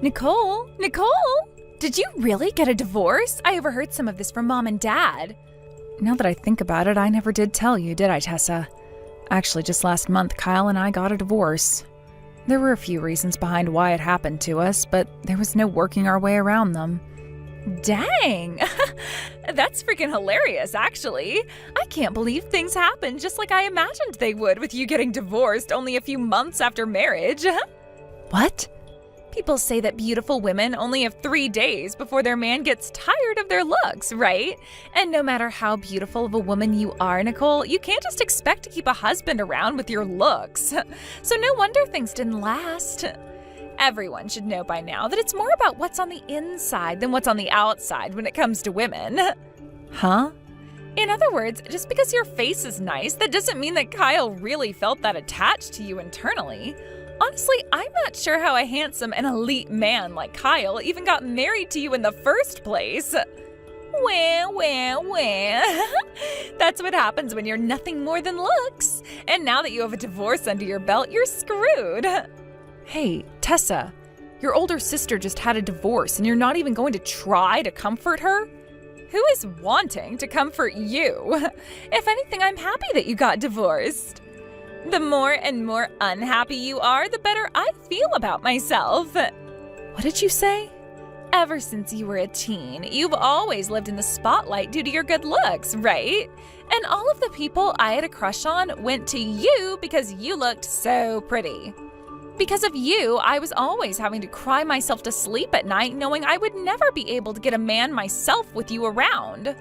Nicole? Nicole? Did you really get a divorce? I overheard some of this from Mom and Dad. Now that I think about it, I never did tell you, did I, Tessa? Actually, just last month, Kyle and I got a divorce. There were a few reasons behind why it happened to us, but there was no working our way around them. Dang! That's freaking hilarious, actually. I can't believe things happened just like I imagined they would with you getting divorced only a few months after marriage. What? People say that beautiful women only have 3 days before their man gets tired of their looks, right? And no matter how beautiful of a woman you are, Nicole, you can't just expect to keep a husband around with your looks. So no wonder things didn't last. Everyone should know by now that it's more about what's on the inside than what's on the outside when it comes to women. Huh? In other words, just because your face is nice, that doesn't mean that Kyle really felt that attached to you internally. Honestly, I'm not sure how a handsome and elite man like Kyle even got married to you in the first place. Well. That's what happens when you're nothing more than looks. And now that you have a divorce under your belt, you're screwed. Hey, Tessa, your older sister just had a divorce and you're not even going to try to comfort her? Who is wanting to comfort you? If anything, I'm happy that you got divorced. The more and more unhappy you are, the better I feel about myself. What did you say? Ever since you were a teen, you've always lived in the spotlight due to your good looks, right? And all of the people I had a crush on went to you because you looked so pretty. Because of you, I was always having to cry myself to sleep at night knowing I would never be able to get a man myself with you around.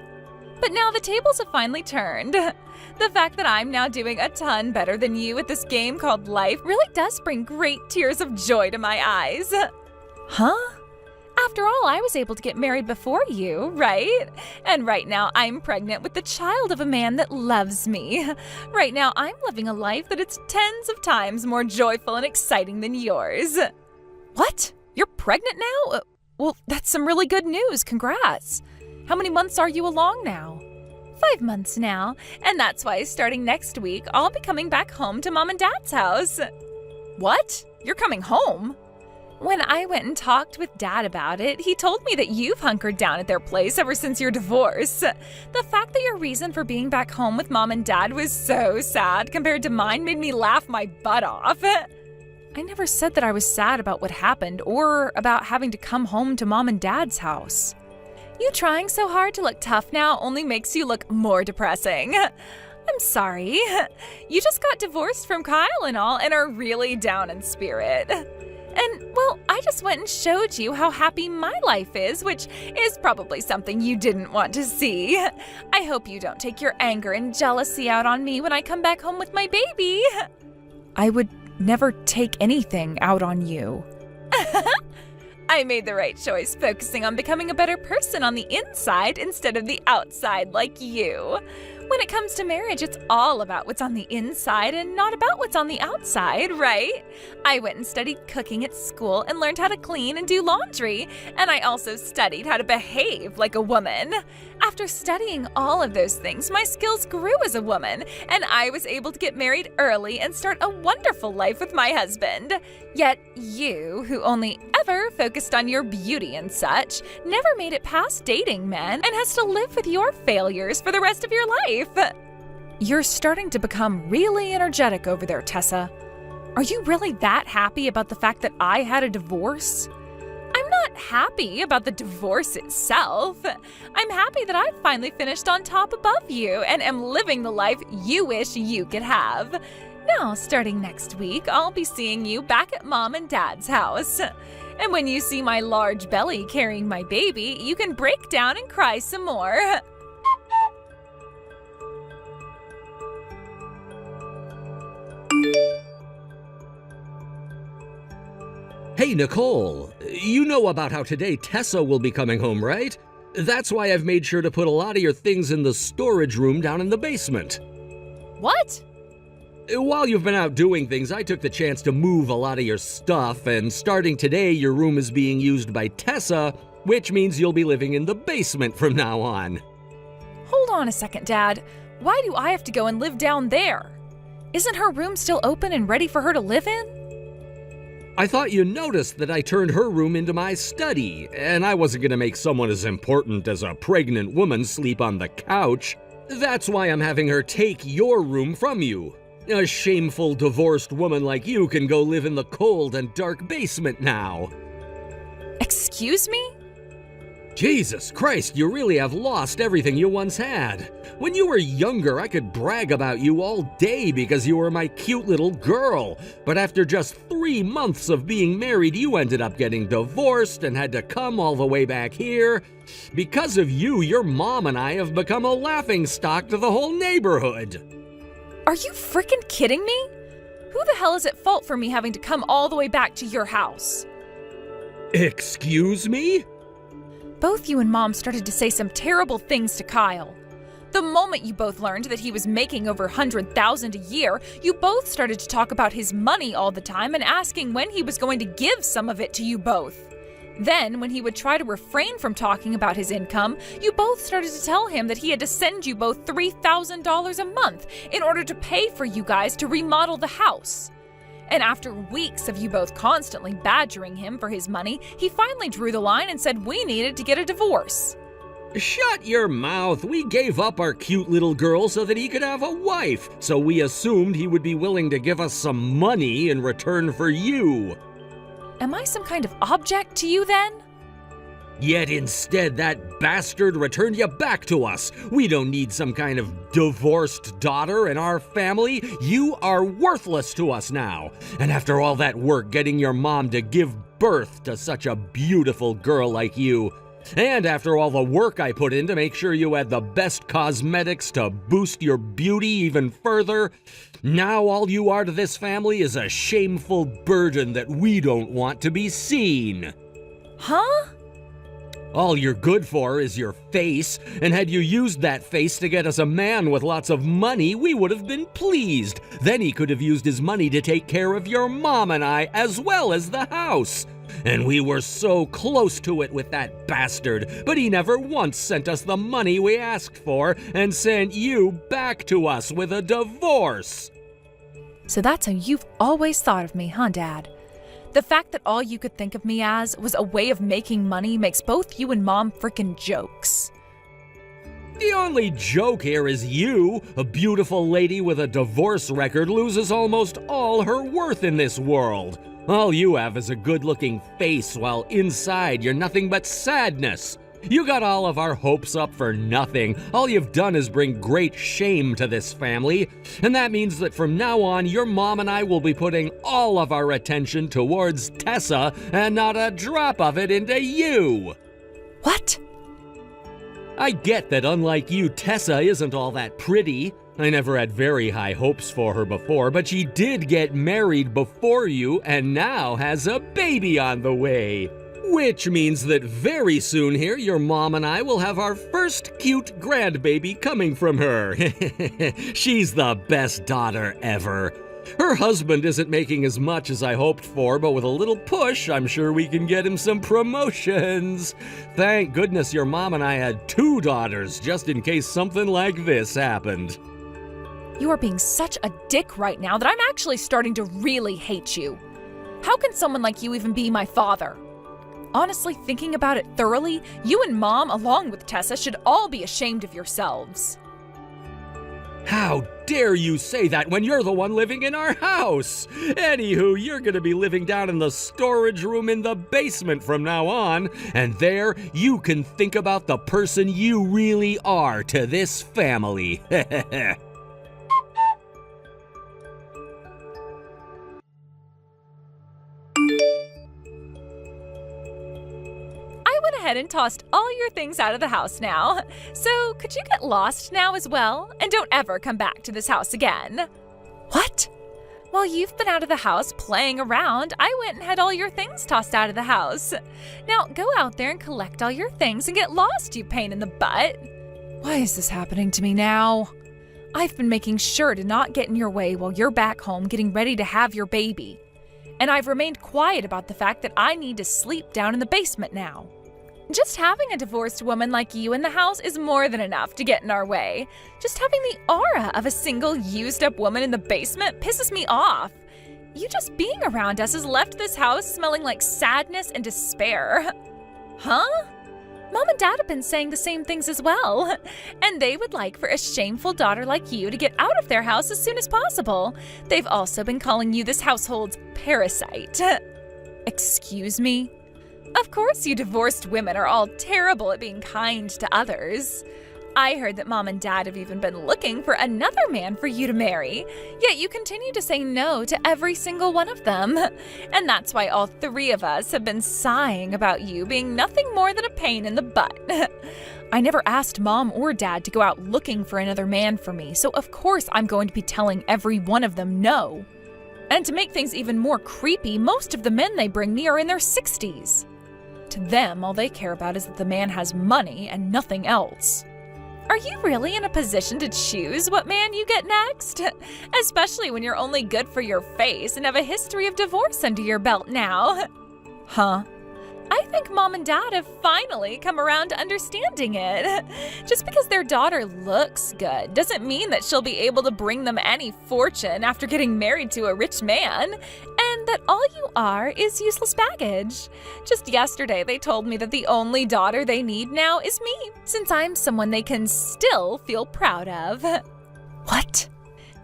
But now the tables have finally turned. The fact that I'm now doing a ton better than you at this game called life really does bring great tears of joy to my eyes. Huh? After all, I was able to get married before you, right? And right now I'm pregnant with the child of a man that loves me. Right now I'm living a life that is tens of times more joyful and exciting than yours. What? You're pregnant now? Well, that's some really good news. Congrats. How many months are you along now? 5 months now, and that's why starting next week, I'll be coming back home to Mom and Dad's house. What? You're coming home? When I went and talked with Dad about it, he told me that you've hunkered down at their place ever since your divorce. The fact that your reason for being back home with Mom and Dad was so sad compared to mine made me laugh my butt off. I never said that I was sad about what happened or about having to come home to Mom and Dad's house. You trying so hard to look tough now only makes you look more depressing. I'm sorry. You just got divorced from Kyle and all and are really down in spirit. And, well, I just went and showed you how happy my life is, which is probably something you didn't want to see. I hope you don't take your anger and jealousy out on me when I come back home with my baby. I would never take anything out on you. I made the right choice, focusing on becoming a better person on the inside instead of the outside like you. When it comes to marriage, it's all about what's on the inside and not about what's on the outside, right? I went and studied cooking at school and learned how to clean and do laundry, and I also studied how to behave like a woman. After studying all of those things, my skills grew as a woman, and I was able to get married early and start a wonderful life with my husband. Yet you, who only ever focused on your beauty and such, never made it past dating men and has to live with your failures for the rest of your life. You're starting to become really energetic over there, Tessa. Are you really that happy about the fact that I had a divorce? I'm not happy about the divorce itself. I'm happy that I finally finished on top above you and am living the life you wish you could have. Now, starting next week, I'll be seeing you back at Mom and Dad's house. And when you see my large belly carrying my baby, you can break down and cry some more. Hey, Nicole, you know about how today Tessa will be coming home, right? That's why I've made sure to put a lot of your things in the storage room down in the basement. What? While you've been out doing things, I took the chance to move a lot of your stuff, and starting today, your room is being used by Tessa, which means you'll be living in the basement from now on. Hold on a second, Dad. Why do I have to go and live down there? Isn't her room still open and ready for her to live in? I thought you noticed that I turned her room into my study, and I wasn't gonna make someone as important as a pregnant woman sleep on the couch. That's why I'm having her take your room from you. A shameful divorced woman like you can go live in the cold and dark basement now. Excuse me? Jesus Christ, you really have lost everything you once had. When you were younger, I could brag about you all day because you were my cute little girl. But after just 3 months of being married, you ended up getting divorced and had to come all the way back here. Because of you, your mom and I have become a laughingstock to the whole neighborhood. Are you freaking kidding me? Who the hell is at fault for me having to come all the way back to your house? Excuse me? Both you and Mom started to say some terrible things to Kyle. The moment you both learned that he was making over $100,000 a year, you both started to talk about his money all the time and asking when he was going to give some of it to you both. Then, when he would try to refrain from talking about his income, you both started to tell him that he had to send you both $3,000 a month in order to pay for you guys to remodel the house. And after weeks of you both constantly badgering him for his money, he finally drew the line and said we needed to get a divorce. Shut your mouth. We gave up our cute little girl so that he could have a wife, so we assumed he would be willing to give us some money in return for you. Am I some kind of object to you then? Yet instead, that bastard returned you back to us. We don't need some kind of divorced daughter in our family. You are worthless to us now. And after all that work getting your mom to give birth to such a beautiful girl like you, and after all the work I put in to make sure you had the best cosmetics to boost your beauty even further, now all you are to this family is a shameful burden that we don't want to be seen. Huh? All you're good for is your face, and had you used that face to get us a man with lots of money, we would have been pleased. Then he could have used his money to take care of your mom and I, as well as the house. And we were so close to it with that bastard, but he never once sent us the money we asked for and sent you back to us with a divorce. So that's how you've always thought of me, huh, Dad? The fact that all you could think of me as was a way of making money makes both you and Mom frickin' jokes. The only joke here is you, a beautiful lady with a divorce record, loses almost all her worth in this world. All you have is a good-looking face, while inside you're nothing but sadness. You got all of our hopes up for nothing. All you've done is bring great shame to this family. And that means that from now on, your mom and I will be putting all of our attention towards Tessa and not a drop of it into you. What? I get that unlike you, Tessa isn't all that pretty. I never had very high hopes for her before, but she did get married before you and now has a baby on the way. Which means that very soon here, your mom and I will have our first cute grandbaby coming from her. She's the best daughter ever. Her husband isn't making as much as I hoped for, but with a little push, I'm sure we can get him some promotions. Thank goodness your mom and I had 2 daughters, just in case something like this happened. You are being such a dick right now that I'm actually starting to really hate you. How can someone like you even be my father? Honestly, thinking about it thoroughly, you and Mom, along with Tessa, should all be ashamed of yourselves. How dare you say that when you're the one living in our house? Anywho, you're gonna be living down in the storage room in the basement from now on, and there you can think about the person you really are to this family. Ahead and tossed all your things out of the house now. So could you get lost now as well? And don't ever come back to this house again. What? While you've been out of the house playing around, I went and had all your things tossed out of the house. Now go out there and collect all your things and get lost, you pain in the butt. Why is this happening to me now? I've been making sure to not get in your way while you're back home getting ready to have your baby. And I've remained quiet about the fact that I need to sleep down in the basement now. Just having a divorced woman like you in the house is more than enough to get in our way. Just having the aura of a single used-up woman in the basement pisses me off. You just being around us has left this house smelling like sadness and despair. Huh? Mom and Dad have been saying the same things as well. And they would like for a shameful daughter like you to get out of their house as soon as possible. They've also been calling you this household's parasite. Excuse me? Of course you divorced women are all terrible at being kind to others. I heard that Mom and Dad have even been looking for another man for you to marry, yet you continue to say no to every single one of them. And that's why all three of us have been sighing about you being nothing more than a pain in the butt. I never asked Mom or Dad to go out looking for another man for me, so of course I'm going to be telling every one of them no. And to make things even more creepy, most of the men they bring me are in their 60s. To them, all they care about is that the man has money and nothing else. Are you really in a position to choose what man you get next? Especially when you're only good for your face and have a history of divorce under your belt now. Huh? I think Mom and Dad have finally come around to understanding it. Just because their daughter looks good doesn't mean that she'll be able to bring them any fortune after getting married to a rich man, and that all you are is useless baggage. Just yesterday, they told me that the only daughter they need now is me, since I'm someone they can still feel proud of. What?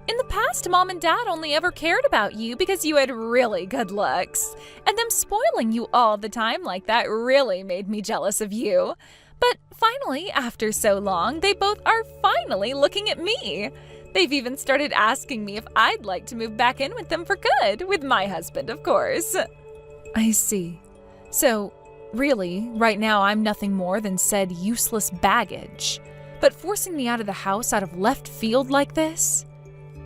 In the past, Mom and Dad only ever cared about you because you had really good looks, and them spoiling you all the time like that really made me jealous of you. But finally, after so long, they both are finally looking at me. They've even started asking me if I'd like to move back in with them for good, with my husband, of course. I see. So, really, right now I'm nothing more than said useless baggage. But forcing me out of the house out of left field like this?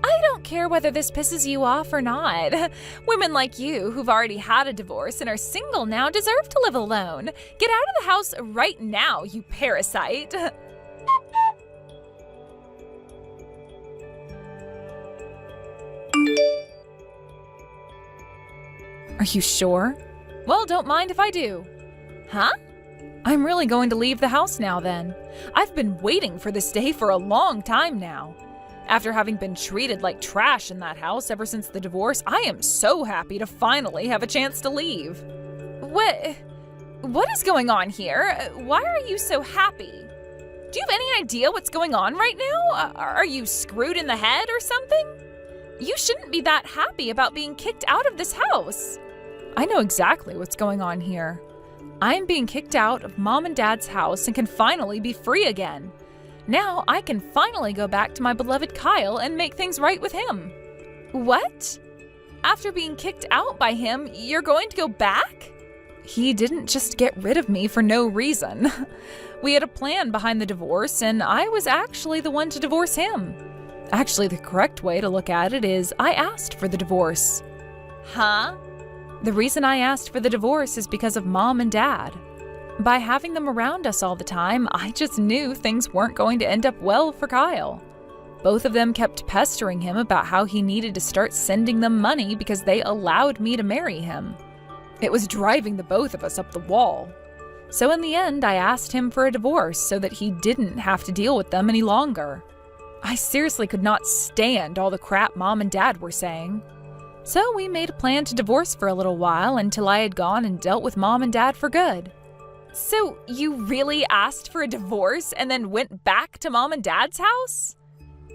I don't care whether this pisses you off or not. Women like you, who've already had a divorce and are single now, deserve to live alone. Get out of the house right now, you parasite. Are you sure? Well, don't mind if I do. Huh? I'm really going to leave the house now then. I've been waiting for this day for a long time now. After having been treated like trash in that house ever since the divorce, I am so happy to finally have a chance to leave. What is going on here? Why are you so happy? Do you have any idea what's going on right now? Are you screwed in the head or something? You shouldn't be that happy about being kicked out of this house. I know exactly what's going on here. I'm being kicked out of Mom and Dad's house and can finally be free again. Now I can finally go back to my beloved Kyle and make things right with him. What? After being kicked out by him, you're going to go back? He didn't just get rid of me for no reason. We had a plan behind the divorce, and I was actually the one to divorce him. Actually, the correct way to look at it is I asked for the divorce. Huh? The reason I asked for the divorce is because of Mom and Dad. By having them around us all the time, I just knew things weren't going to end up well for Kyle. Both of them kept pestering him about how he needed to start sending them money because they allowed me to marry him. It was driving the both of us up the wall. So in the end, I asked him for a divorce so that he didn't have to deal with them any longer. I seriously could not stand all the crap Mom and Dad were saying. So we made a plan to divorce for a little while until I had gone and dealt with Mom and Dad for good. So you really asked for a divorce and then went back to Mom and Dad's house?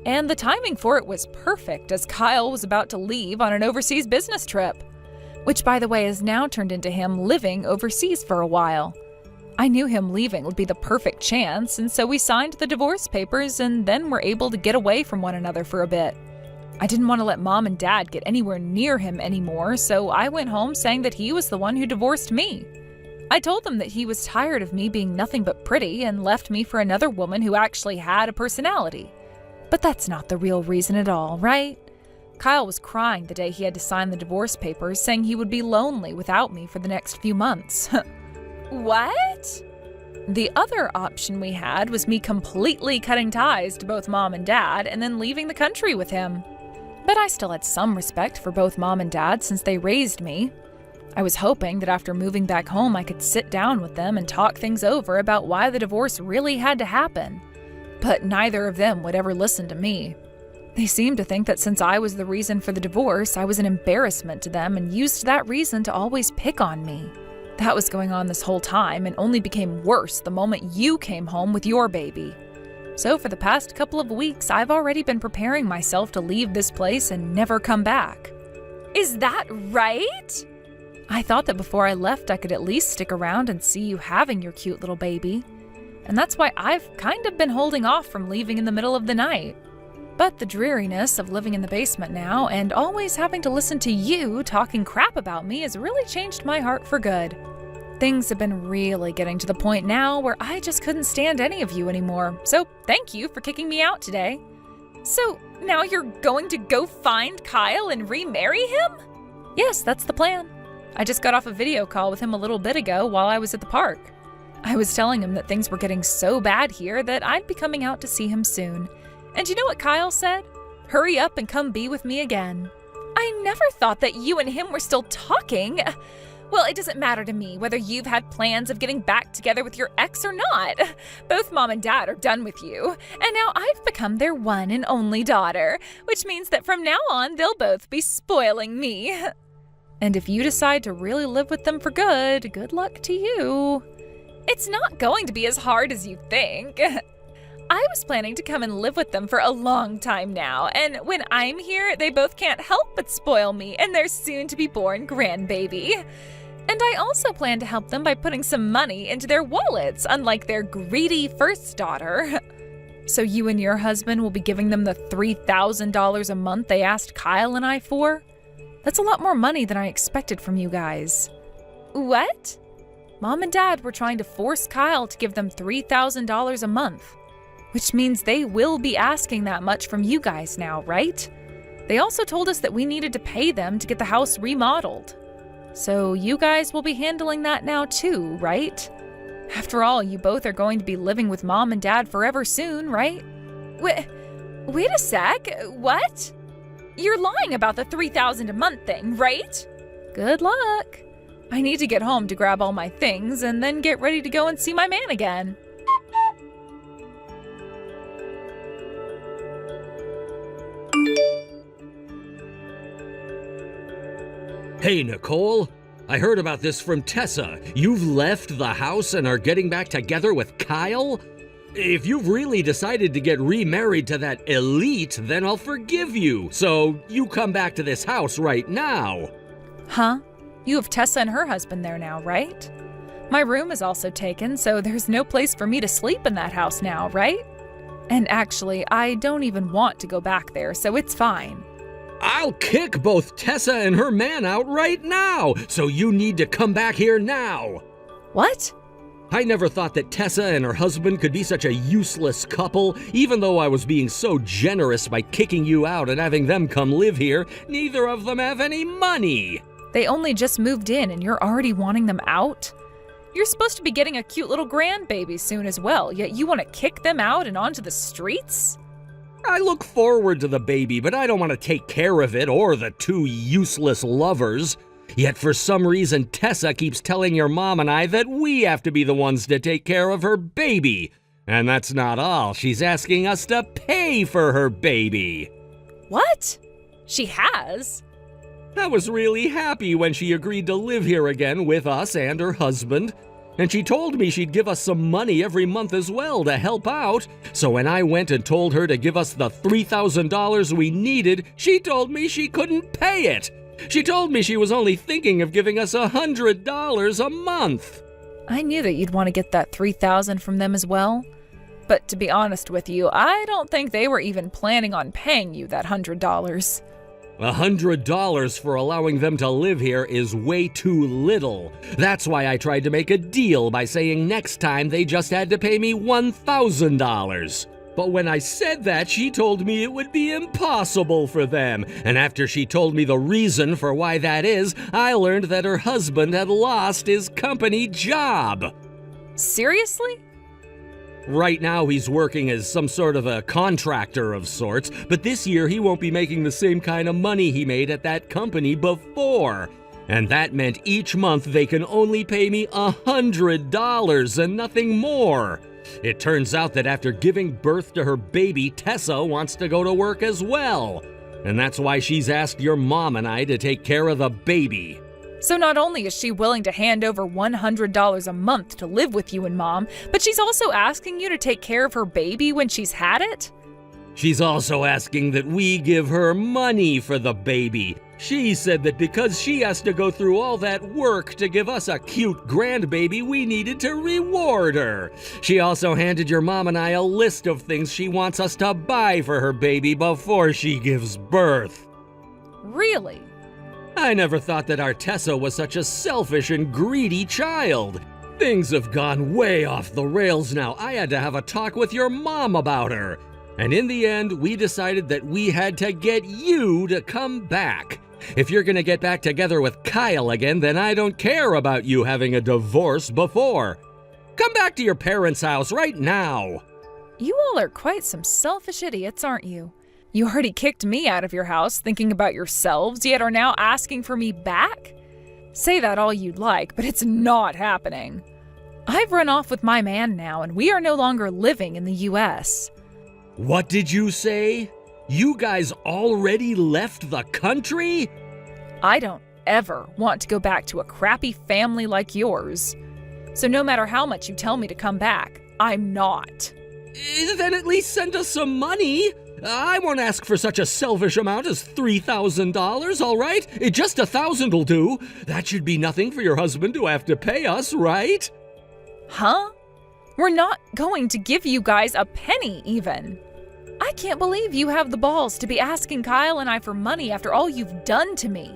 And the timing for it was perfect, as Kyle was about to leave on an overseas business trip, which, by the way, has now turned into him living overseas for a while. I knew him leaving would be the perfect chance, and so we signed the divorce papers and then were able to get away from one another for a bit. I didn't want to let Mom and Dad get anywhere near him anymore, so I went home saying that he was the one who divorced me. I told them that he was tired of me being nothing but pretty and left me for another woman who actually had a personality. But that's not the real reason at all, right? Kyle was crying the day he had to sign the divorce papers, saying he would be lonely without me for the next few months. What? The other option we had was me completely cutting ties to both Mom and Dad and then leaving the country with him. But I still had some respect for both Mom and Dad since they raised me. I was hoping that after moving back home I could sit down with them and talk things over about why the divorce really had to happen. But neither of them would ever listen to me. They seemed to think that since I was the reason for the divorce, I was an embarrassment to them and used that reason to always pick on me. That was going on this whole time and only became worse the moment you came home with your baby. So for the past couple of weeks, I've already been preparing myself to leave this place and never come back. Is that right? I thought that before I left, I could at least stick around and see you having your cute little baby. And that's why I've kind of been holding off from leaving in the middle of the night. But the dreariness of living in the basement now and always having to listen to you talking crap about me has really changed my heart for good. Things have been really getting to the point now where I just couldn't stand any of you anymore, so thank you for kicking me out today. So now you're going to go find Kyle and remarry him? Yes, that's the plan. I just got off a video call with him a little bit ago while I was at the park. I was telling him that things were getting so bad here that I'd be coming out to see him soon. And you know what Kyle said? Hurry up and come be with me again. I never thought that you and him were still talking. Well, it doesn't matter to me whether you've had plans of getting back together with your ex or not. Both Mom and Dad are done with you, and now I've become their one and only daughter, which means that from now on, they'll both be spoiling me. And if you decide to really live with them for good, good luck to you. It's not going to be as hard as you think. I was planning to come and live with them for a long time now, and when I'm here, they both can't help but spoil me and their soon-to-be-born grandbaby. And I also plan to help them by putting some money into their wallets, unlike their greedy first daughter. So you and your husband will be giving them the $3,000 a month they asked Kyle and I for? That's a lot more money than I expected from you guys. What? Mom and Dad were trying to force Kyle to give them $3,000 a month. Which means they will be asking that much from you guys now, right? They also told us that we needed to pay them to get the house remodeled. So you guys will be handling that now too, right? After all, you both are going to be living with Mom and Dad forever soon, right? Wait a sec, what? You're lying about the $3,000 a month thing, right? Good luck. I need to get home to grab all my things and then get ready to go and see my man again. Hey, Nicole. I heard about this from Tessa. You've left the house and are getting back together with Kyle? If you've really decided to get remarried to that elite, then I'll forgive you. So you come back to this house right now. Huh? You have Tessa and her husband there now, right? My room is also taken, so there's no place for me to sleep in that house now, right? And actually, I don't even want to go back there, so it's fine. I'll kick both Tessa and her man out right now, so you need to come back here now. What? I never thought that Tessa and her husband could be such a useless couple. Even though I was being so generous by kicking you out and having them come live here, neither of them have any money. They only just moved in and you're already wanting them out? You're supposed to be getting a cute little grandbaby soon as well, yet you want to kick them out and onto the streets? I look forward to the baby, but I don't want to take care of it or the two useless lovers. Yet for some reason, Tessa keeps telling your mom and I that we have to be the ones to take care of her baby. And that's not all. She's asking us to pay for her baby. What? She has? I was really happy when she agreed to live here again with us and her husband. And she told me she'd give us some money every month as well to help out. So when I went and told her to give us the $3,000 we needed, she told me she couldn't pay it. She told me she was only thinking of giving us $100 a month. I knew that you'd want to get that $3,000 from them as well. But to be honest with you, I don't think they were even planning on paying you that $100. $100 for allowing them to live here is way too little. That's why I tried to make a deal by saying next time they just had to pay me $1,000. But when I said that, she told me it would be impossible for them. And after she told me the reason for why that is, I learned that her husband had lost his company job. Seriously? Right now he's working as some sort of a contractor of sorts, but this year he won't be making the same kind of money he made at that company before. And that meant each month they can only pay me $100 and nothing more. It turns out that after giving birth to her baby, Tessa wants to go to work as well. And that's why she's asked your mom and I to take care of the baby. So not only is she willing to hand over $100 a month to live with you and Mom, but she's also asking you to take care of her baby when she's had it? She's also asking that we give her money for the baby. She said that because she has to go through all that work to give us a cute grandbaby, we needed to reward her. She also handed your mom and I a list of things she wants us to buy for her baby before she gives birth. Really? I never thought that our Tessa was such a selfish and greedy child. Things have gone way off the rails now. I had to have a talk with your mom about her. And in the end, we decided that we had to get you to come back. If you're gonna get back together with Kyle again, then I don't care about you having a divorce before. Come back to your parents' house right now. You all are quite some selfish idiots, aren't you? You already kicked me out of your house thinking about yourselves, yet are now asking for me back? Say that all you'd like, but it's not happening. I've run off with my man now, and we are no longer living in the U.S. What did you say? You guys already left the country? I don't ever want to go back to a crappy family like yours. So no matter how much you tell me to come back, I'm not. Then at least send us some money. I won't ask for such a selfish amount as $3,000, all right? Just $1,000 will do. That should be nothing for your husband to have to pay us, right? Huh? We're not going to give you guys a penny even. I can't believe you have the balls to be asking Kyle and I for money after all you've done to me.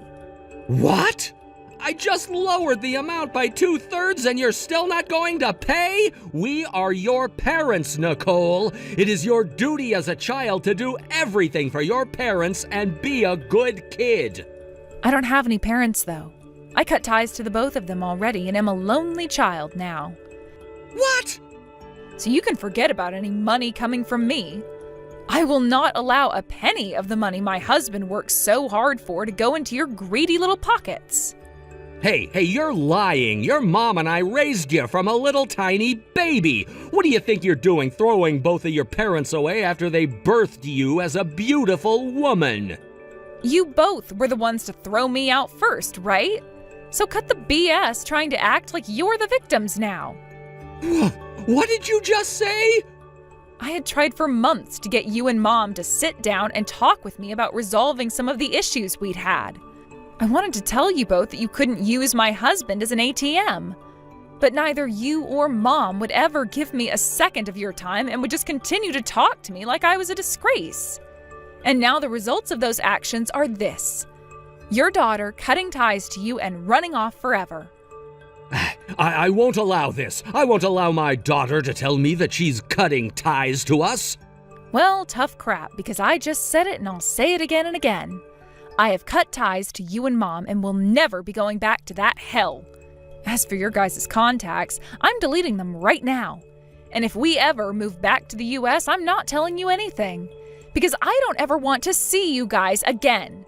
What? I just lowered the amount by 2/3 and you're still not going to pay? We are your parents, Nicole. It is your duty as a child to do everything for your parents and be a good kid. I don't have any parents, though. I cut ties to the both of them already and am a lonely child now. What? So you can forget about any money coming from me. I will not allow a penny of the money my husband works so hard for to go into your greedy little pockets. Hey, you're lying. Your mom and I raised you from a little tiny baby. What do you think you're doing, throwing both of your parents away after they birthed you as a beautiful woman? You both were the ones to throw me out first, right? So cut the BS trying to act like you're the victims now. What did you just say? I had tried for months to get you and Mom to sit down and talk with me about resolving some of the issues we'd had. I wanted to tell you both that you couldn't use my husband as an ATM. But neither you or Mom would ever give me a second of your time and would just continue to talk to me like I was a disgrace. And now the results of those actions are this: your daughter cutting ties to you and running off forever. I won't allow this. I won't allow my daughter to tell me that she's cutting ties to us. Well, tough crap, because I just said it and I'll say it again and again. I have cut ties to you and Mom and will never be going back to that hell. As for your guys' contacts, I'm deleting them right now. And if we ever move back to the US, I'm not telling you anything. Because I don't ever want to see you guys again.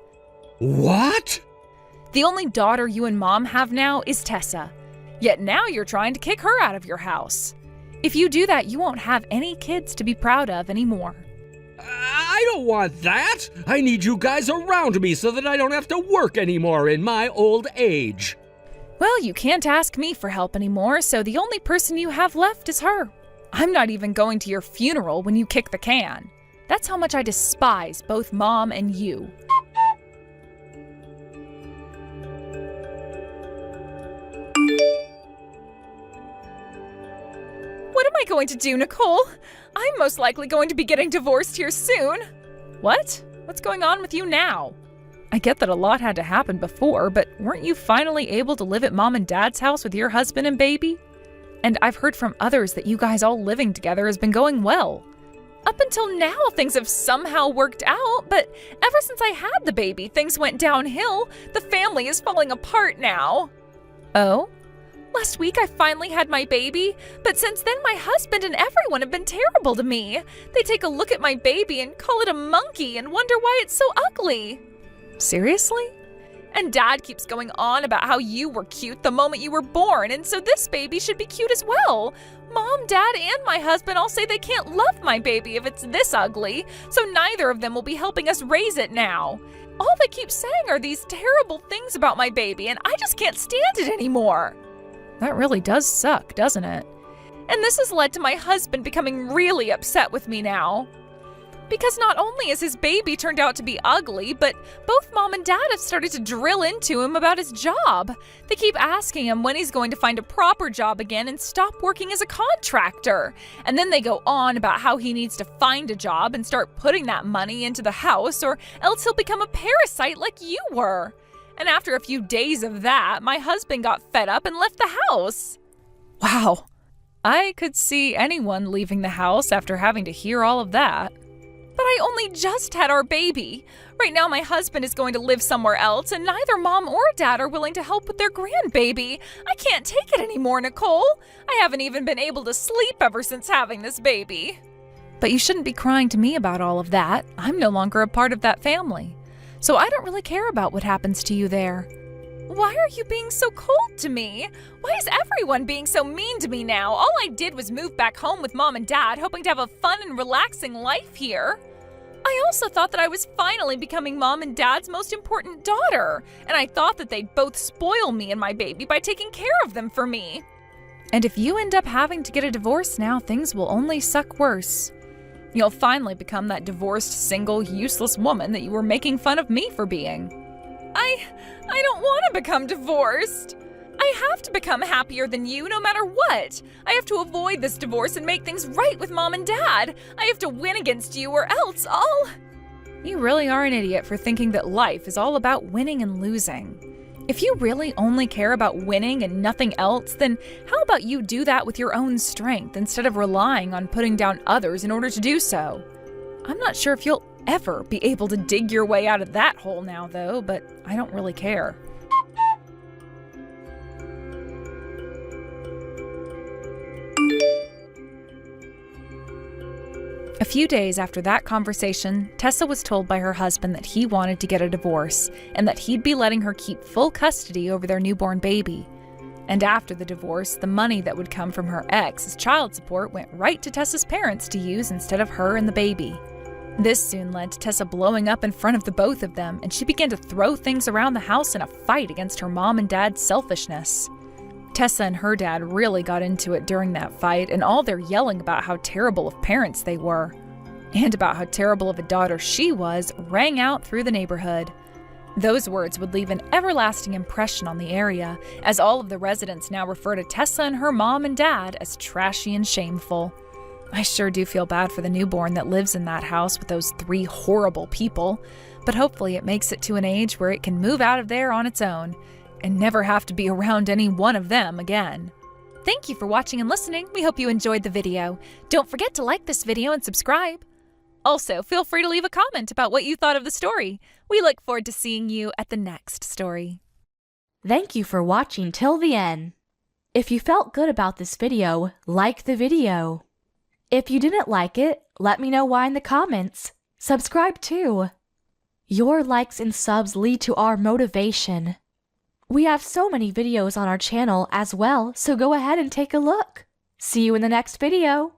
What? The only daughter you and Mom have now is Tessa. Yet now you're trying to kick her out of your house. If you do that, you won't have any kids to be proud of anymore. I don't want that. I need you guys around me so that I don't have to work anymore in my old age. Well, you can't ask me for help anymore, so the only person you have left is her. I'm not even going to your funeral when you kick the can. That's how much I despise both Mom and you. What am I going to do, Nicole? I'm most likely going to be getting divorced here soon. What? What's going on with you now? I get that a lot had to happen before, but weren't you finally able to live at Mom and Dad's house with your husband and baby? And I've heard from others that you guys all living together has been going well. Up until now, things have somehow worked out, but ever since I had the baby, things went downhill. The family is falling apart now. Oh? Last week I finally had my baby, but since then my husband and everyone have been terrible to me. They take a look at my baby and call it a monkey and wonder why it's so ugly. Seriously? And Dad keeps going on about how you were cute the moment you were born, and so this baby should be cute as well. Mom, Dad, and my husband all say they can't love my baby if it's this ugly, so neither of them will be helping us raise it now. All they keep saying are these terrible things about my baby, and I just can't stand it anymore. That really does suck, doesn't it? And this has led to my husband becoming really upset with me now. Because not only has his baby turned out to be ugly, but both Mom and Dad have started to drill into him about his job. They keep asking him when he's going to find a proper job again and stop working as a contractor. And then they go on about how he needs to find a job and start putting that money into the house, or else he'll become a parasite like you were. And after a few days of that, my husband got fed up and left the house. Wow. I could see anyone leaving the house after having to hear all of that. But I only just had our baby. Right now my husband is going to live somewhere else, and neither Mom or Dad are willing to help with their grandbaby. I can't take it anymore, Nicole. I haven't even been able to sleep ever since having this baby. But you shouldn't be crying to me about all of that. I'm no longer a part of that family. So I don't really care about what happens to you there. Why are you being so cold to me? Why is everyone being so mean to me now? All I did was move back home with Mom and Dad, hoping to have a fun and relaxing life here. I also thought that I was finally becoming Mom and Dad's most important daughter, and I thought that they'd both spoil me and my baby by taking care of them for me. And if you end up having to get a divorce now, things will only suck worse. You'll finally become that divorced, single, useless woman that you were making fun of me for being. I don't want to become divorced. I have to become happier than you no matter what. I have to avoid this divorce and make things right with Mom and Dad. I have to win against you or else I'll... You really are an idiot for thinking that life is all about winning and losing. If you really only care about winning and nothing else, then how about you do that with your own strength instead of relying on putting down others in order to do so? I'm not sure if you'll ever be able to dig your way out of that hole now, though, but I don't really care. A few days after that conversation, Tessa was told by her husband that he wanted to get a divorce and that he'd be letting her keep full custody over their newborn baby. And after the divorce, the money that would come from her ex as child support went right to Tessa's parents to use instead of her and the baby. This soon led to Tessa blowing up in front of the both of them, and she began to throw things around the house in a fight against her mom and dad's selfishness. Tessa and her dad really got into it during that fight, and all their yelling about how terrible of parents they were, and about how terrible of a daughter she was, rang out through the neighborhood. Those words would leave an everlasting impression on the area, as all of the residents now refer to Tessa and her mom and dad as trashy and shameful. I sure do feel bad for the newborn that lives in that house with those 3 horrible people, but hopefully it makes it to an age where it can move out of there on its own and never have to be around any one of them again. Thank you for watching and listening. We hope you enjoyed the video. Don't forget to like this video and subscribe. Also, feel free to leave a comment about what you thought of the story. We look forward to seeing you at the next story. Thank you for watching till the end. If you felt good about this video, like the video. If you didn't like it, let me know why in the comments. Subscribe too. Your likes and subs lead to our motivation. We have so many videos on our channel as well, so go ahead and take a look. See you in the next video.